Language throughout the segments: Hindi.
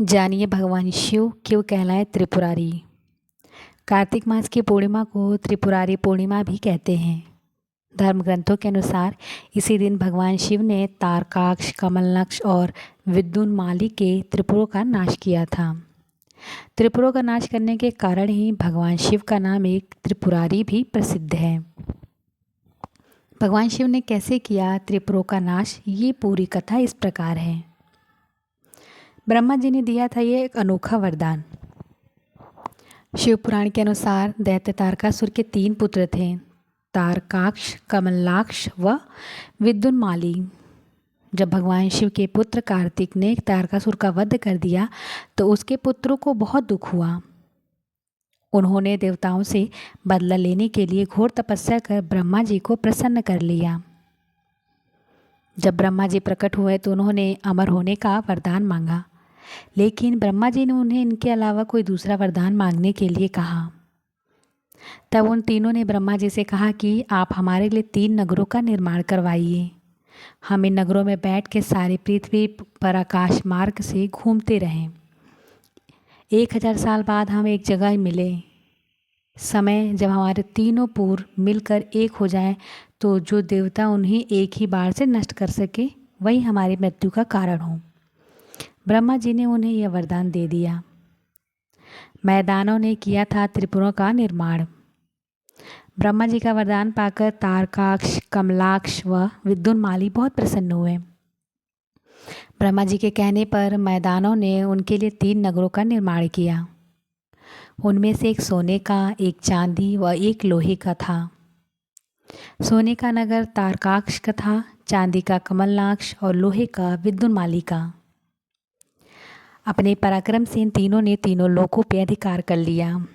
जानिए भगवान शिव क्यों कहलाए त्रिपुरारी। कार्तिक मास की पूर्णिमा को त्रिपुरारी पूर्णिमा भी कहते हैं। धर्म ग्रंथों के अनुसार इसी दिन भगवान शिव ने तारकाक्ष, कमलनक्ष और विद्युन्माली के त्रिपुरों का नाश किया था। त्रिपुरों का नाश करने के कारण ही भगवान शिव का नाम एक त्रिपुरारी भी प्रसिद्ध है। भगवान शिव ने कैसे किया त्रिपुरों का नाश, ये पूरी कथा इस प्रकार है। ब्रह्मा जी ने दिया था ये एक अनोखा वरदान। शिव पुराण के अनुसार दैत्य तारकासुर के 3 पुत्र थे, तारकाक्ष, कमलाक्ष व विद्युन्माली। जब भगवान शिव के पुत्र कार्तिक ने तारकासुर का वध कर दिया तो उसके पुत्रों को बहुत दुख हुआ। उन्होंने देवताओं से बदला लेने के लिए घोर तपस्या कर ब्रह्मा जी को प्रसन्न कर लिया। जब ब्रह्मा जी प्रकट हुए तो उन्होंने अमर होने का वरदान मांगा, लेकिन ब्रह्मा जी ने उन्हें इनके अलावा कोई दूसरा वरदान मांगने के लिए कहा। तब उन तीनों ने ब्रह्मा जी से कहा कि आप हमारे लिए 3 नगरों का निर्माण करवाइए। हम इन नगरों में बैठ के सारी पृथ्वी पर आकाश मार्ग से घूमते रहें। 1000 साल बाद हम एक जगह मिले। समय जब हमारे तीनों पूर्व मिलकर एक हो जाए तो जो देवता उन्हें एक ही बार से नष्ट कर सके वही हमारी मृत्यु का कारण हो। ब्रह्मा जी ने उन्हें यह वरदान दे दिया। मैदानों ने किया था त्रिपुरों का निर्माण। ब्रह्मा जी का वरदान पाकर तारकाक्ष, कमलाक्ष व विद्युन्माली बहुत प्रसन्न हुए। ब्रह्मा जी के कहने पर मैदानों ने उनके लिए 3 नगरों का निर्माण किया। उनमें से एक सोने का, एक चांदी व एक लोहे का था। सोने का नगर तारकाक्ष का था, चांदी का कमलनाक्ष और लोहे का विद्युन्माली का। अपने पराक्रम से इन तीनों ने तीनों लोकों पर अधिकार कर लिया।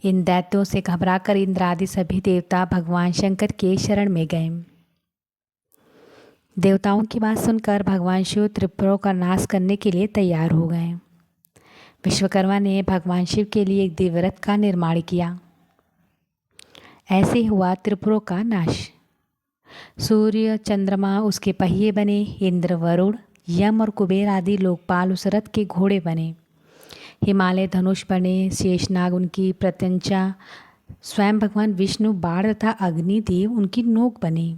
इन दैत्यों से घबराकर इंद्र आदि सभी देवता भगवान शंकर के शरण में गए। देवताओं की बात सुनकर भगवान शिव त्रिपुरों का नाश करने के लिए तैयार हो गए। विश्वकर्मा ने भगवान शिव के लिए एक दिव्य रथ का निर्माण किया। ऐसे हुआ त्रिपुरों का नाश। सूर्य, चंद्रमा उसके पहिए बने, इंद्र, वरुण, यम और कुबेर आदि लोकपाल उस रथ के घोड़े बने। हिमालय धनुष बने, शेषनाग उनकी प्रत्यंचा, स्वयं भगवान विष्णु बाण तथा अग्निदेव उनकी नोक बने।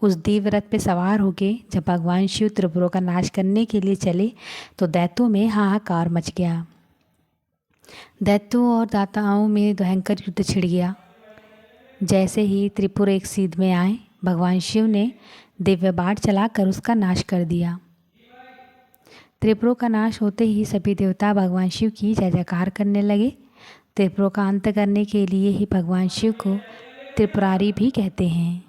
उस दिव्य रथ पे सवार होके जब भगवान शिव त्रिपुरों का नाश करने के लिए चले तो दैत्यों में हाहाकार मच गया। दैत्यों और दाताओं में भयंकर युद्ध छिड़ गया। जैसे ही त्रिपुर एक सीध में आए, भगवान शिव ने दिव्य बाण चलाकर उसका नाश कर दिया। त्रिपुरों का नाश होते ही सभी देवता भगवान शिव की जय जयकार करने लगे। त्रिपुरों का अंत करने के लिए ही भगवान शिव को त्रिपुरारी भी कहते हैं।